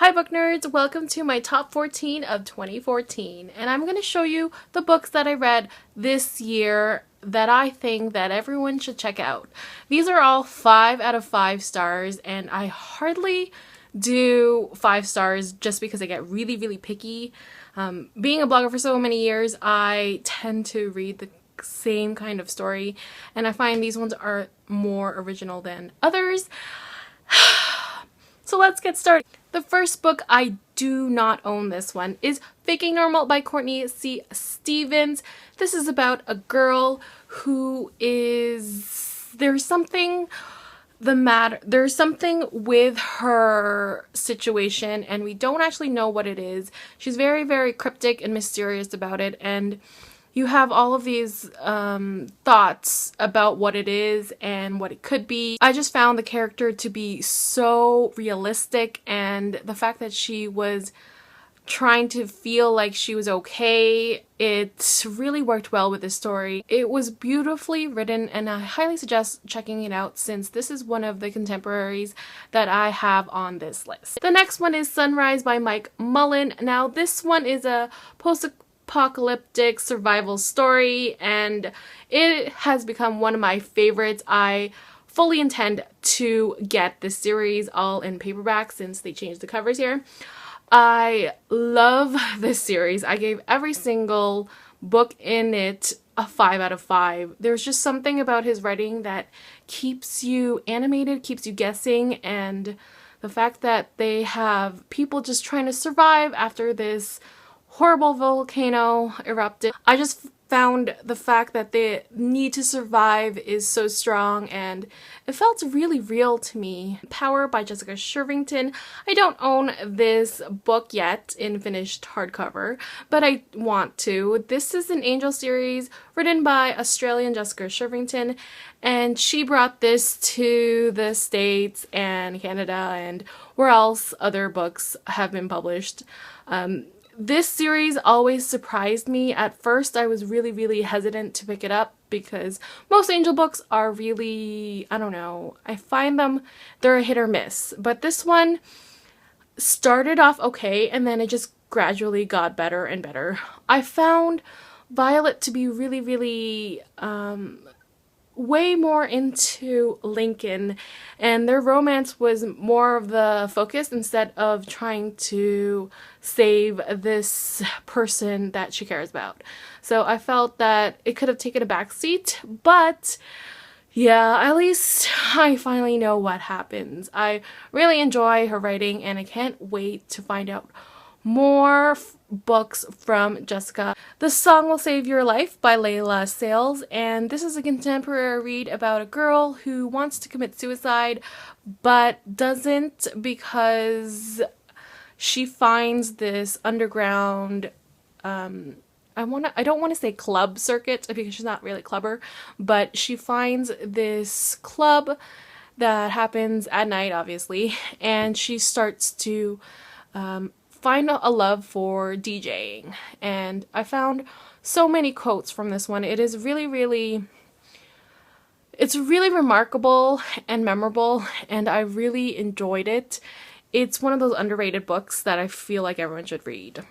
Hi book nerds, welcome to my top 14 of 2014, and I'm going to show you the books that I read this year that I think that everyone should check out. These are all 5 out of 5 stars, and I hardly do 5 stars just because I get really picky. Being a blogger for so many years, I tend to read the same kind of story, and I find these ones are more original than others. So let's get started. The first book, I do not own this one, is Faking Normal by Courtney C. Stevens. This is about a girl who there's something with her situation and we don't actually know what it is. She's very cryptic and mysterious about it, and you have all of these thoughts about what it is and what it could be. I just found the character to be so realistic, and the fact that she was trying to feel like she was okay, it really worked well with the story. It was beautifully written, and I highly suggest checking it out since this is one of the contemporaries that I have on this list. The next one is Sunrise by Mike Mullen. Now this one is a post-apocalyptic survival story, and it has become one of my favorites. I fully intend to get this series all in paperback since they changed the covers here. I love this series. I gave every single book in it a 5 out of 5. There's just something about his writing that keeps you animated, keeps you guessing, and the fact that they have people just trying to survive after this horrible volcano erupted. I just found the fact that the need to survive is so strong, and it felt really real to me. Power by Jessica Shervington. I don't own this book yet in finished hardcover, but I want to. This is an Angel series written by Australian Jessica Shervington, and she brought this to the States and Canada and where else other books have been published. This series always surprised me. At first, I was really hesitant to pick it up because most Angel books are really, I don't know, I find they're a hit or miss. But this one started off okay, and then it just gradually got better and better. I found Violet to be really way more into Lincoln, and their romance was more of the focus instead of trying to save this person that she cares about. So I felt that it could have taken a backseat, but yeah, at least I finally know what happens. I really enjoy her writing, and I can't wait to find out more books from Jessica. The Song Will Save Your Life by Layla Sales, and this is a contemporary read about a girl who wants to commit suicide but doesn't because she finds this underground I don't want to say club circuit because she's not really a clubber, but she finds this club that happens at night, obviously, and she starts to find a love for DJing. And I found so many quotes from this one. It is it's really remarkable and memorable, and I really enjoyed it. It's one of those underrated books that I feel like everyone should read.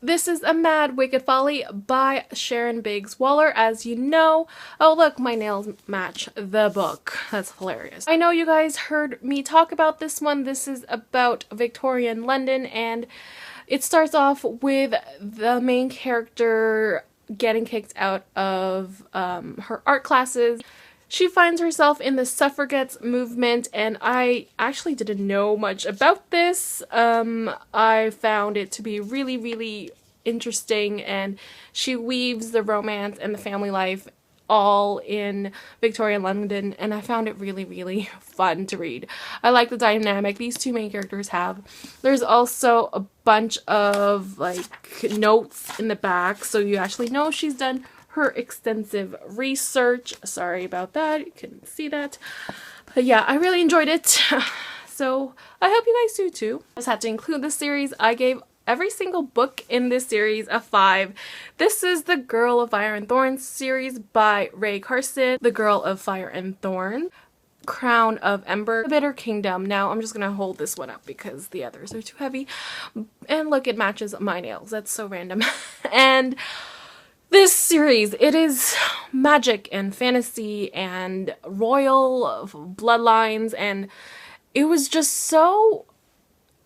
This is A Mad Wicked Folly by Sharon Biggs Waller. As you know, oh look, my nails match the book. That's hilarious. I know you guys heard me talk about this one. This is about Victorian London, and it starts off with the main character getting kicked out of her art classes. She finds herself in the suffragettes movement, and I actually didn't know much about this. I found it to be really interesting, and she weaves the romance and the family life all in Victorian London, and I found it really fun to read. I like the dynamic these two main characters have. There's also a bunch of like notes in the back, so you actually know she's done her extensive research. Sorry about that, you couldn't see that. But yeah, I really enjoyed it. So I hope you guys do too. I just had to include this series. I gave every single book in this series a 5. This is the Girl of Fire and Thorns series by Ray Carson. The Girl of Fire and Thorns. Crown of Ember, The Bitter Kingdom. Now I'm just gonna hold this one up because the others are too heavy. And look, it matches my nails. That's so random. And this series, it is magic and fantasy and royal bloodlines, and it was just so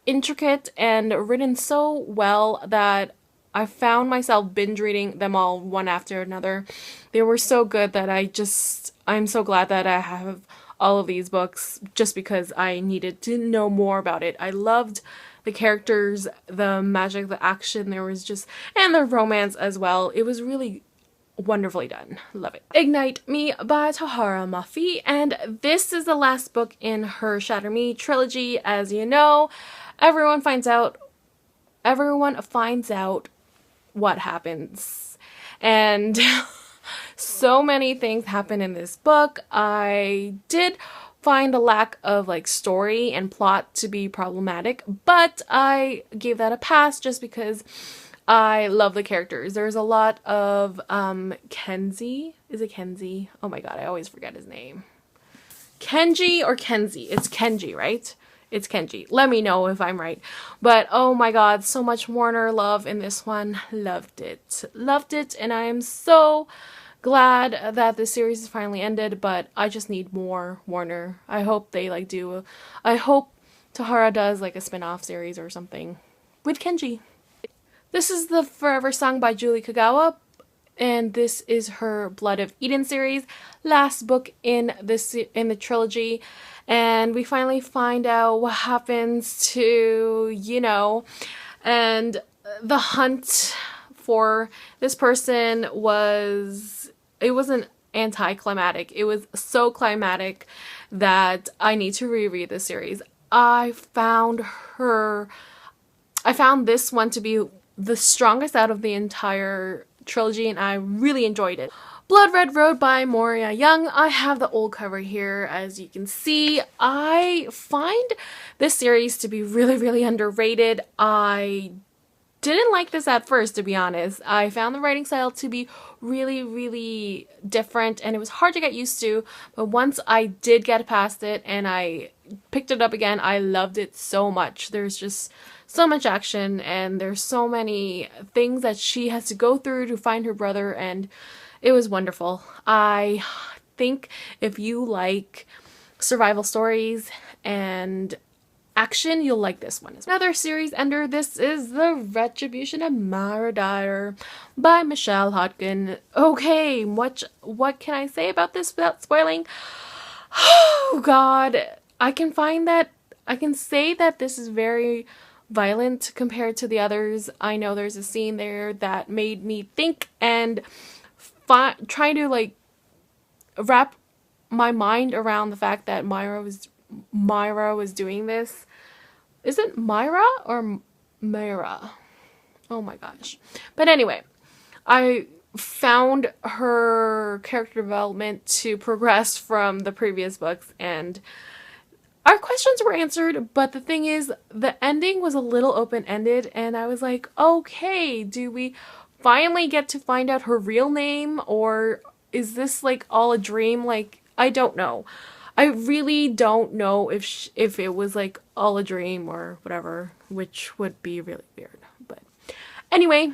intricate and written so well that I found myself binge reading them all one after another. They were so good that I'm so glad that I have all of these books just because I needed to know more about it. I loved the characters, the magic, the action, and the romance as well. It was really wonderfully done. Love it. Ignite Me by Tahara Mafi, and this is the last book in her Shatter Me trilogy. As you know, everyone finds out what happens, and so many things happen in this book. I did find a lack of story and plot to be problematic, but I gave that a pass just because I love the characters. There's a lot of Kenzie. Is it Kenzie? Oh my god, I always forget his name. Kenji or Kenzie? It's Kenji, right? It's Kenji. Let me know if I'm right. But oh my god, so much Warner love in this one. Loved it. Loved it, and I am so glad that this series is finally ended, but I just need more Warner. I hope they I hope Tahara does a spin-off series or something with Kenji. This is the Forever Song by Julie Kagawa, and this is her Blood of Eden series, last book in the trilogy, and we finally find out what happens to, and the hunt for this person wasn't anticlimactic. It was so climatic that I need to reread the series. I found this one to be the strongest out of the entire trilogy, and I really enjoyed it. Blood Red Road by Moria Young. I have the old cover here, as you can see. I find this series to be really, really underrated. I didn't like this at first, to be honest. I found the writing style to be really, really different, and it was hard to get used to, but once I did get past it and I picked it up again, I loved it so much. There's just so much action, and there's so many things that she has to go through to find her brother, and it was wonderful. I think if you like survival stories and action, you'll like this one. Another series ender, this is The Retribution of Mara Dyer by Michelle Hodgkin. Okay, what can I say about this without spoiling? Oh god, I can say that this is very violent compared to the others. I know there's a scene there that made me think and try to wrap my mind around the fact that Myra was doing this. Is it Myra or Myra? Oh my gosh. But anyway, I found her character development to progress from the previous books, and our questions were answered, but the thing is, the ending was a little open-ended, and I was like, okay, do we finally get to find out her real name, or is this all a dream? I don't know. I really don't know if it was all a dream or whatever, which would be really weird. But anyway,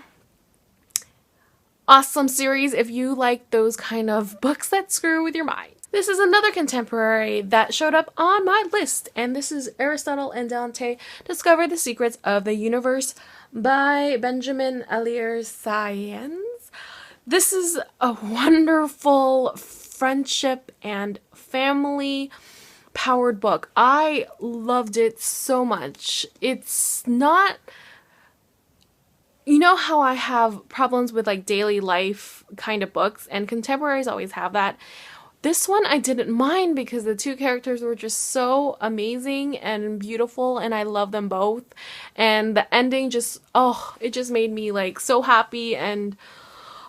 awesome series if you like those kind of books that screw with your mind. This is another contemporary that showed up on my list, and this is Aristotle and Dante, Discover the Secrets of the Universe by Benjamin Elier Saenz. This is a wonderful friendship and family powered book. I loved it so much. It's not, you know how I have problems with daily life kind of books, and contemporaries always have that. This one I didn't mind because the two characters were just so amazing and beautiful, and I love them both. And the ending it just made me so happy, and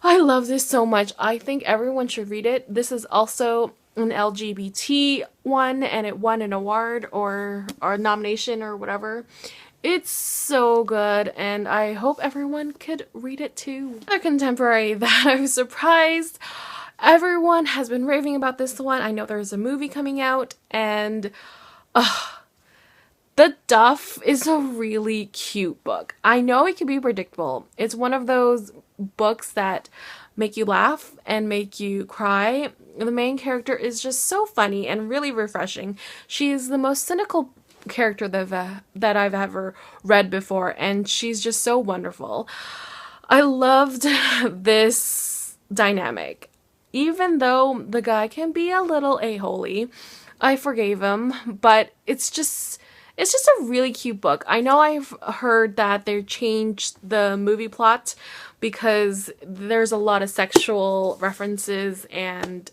I love this so much. I think everyone should read it. This is also an LGBT one, and it won an award or a nomination or whatever. It's so good, and I hope everyone could read it too. Another contemporary that I was surprised Everyone has been raving about this one. I know there's a movie coming out, and the Duff is a really cute book. I know it can be predictable. It's one of those books that make you laugh and make you cry. The main character is just so funny and really refreshing. She is the most cynical character that I've ever read before, and she's just so wonderful. I loved this dynamic. Even though the guy can be a little a-holy, I forgave him, but it's just a really cute book. I know I've heard that they changed the movie plot because there's a lot of sexual references and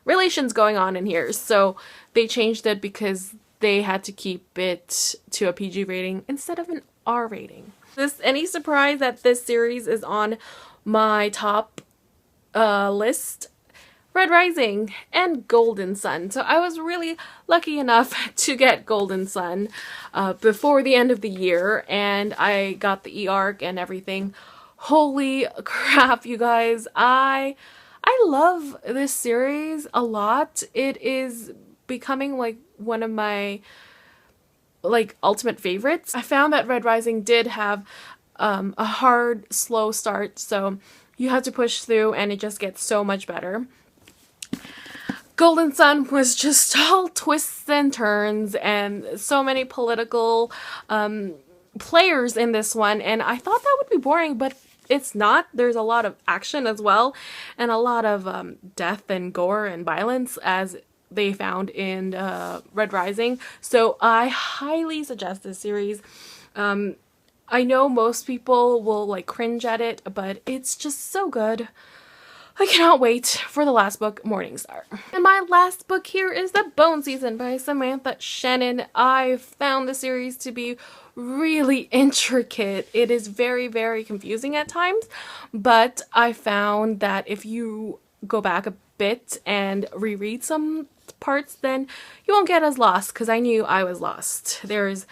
relations going on in here. So they changed it because they had to keep it to a PG rating instead of an R rating. Any surprise that this series is on my top list? Red Rising and Golden Sun. So I was really lucky enough to get Golden Sun before the end of the year, and I got the e-arc and everything. Holy crap, you guys. I love this series a lot. It is becoming like one of my ultimate favorites. I found that Red Rising did have a hard, slow start, so you have to push through and it just gets so much better. Golden Sun was just all twists and turns and so many political players in this one, and I thought that would be boring, but it's not. There's a lot of action as well, and a lot of death and gore and violence as they found in Red Rising. So I highly suggest this series. I know most people will cringe at it, but it's just so good. I cannot wait for the last book, Morningstar. And my last book here is The Bone Season by Samantha Shannon. I found the series to be really intricate. It is very, very confusing at times, but I found that if you go back a bit and reread some parts, then you won't get as lost, because I knew I was lost. There's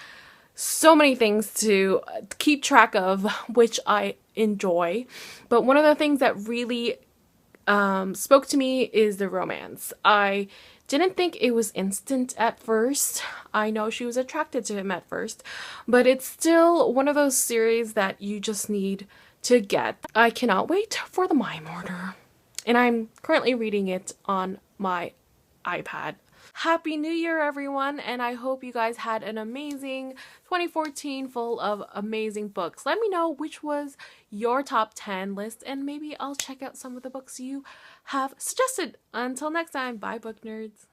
so many things to keep track of, which I enjoy, but one of the things that really spoke to me is the romance. I didn't think it was instant at first. I know she was attracted to him at first, but it's still one of those series that you just need to get. I cannot wait for the Mime Order, and I'm currently reading it on my iPad. Happy New Year, everyone, and I hope you guys had an amazing 2014 full of amazing books. Let me know which was your top 10 list, and maybe I'll check out some of the books you have suggested. Until next time, bye book nerds.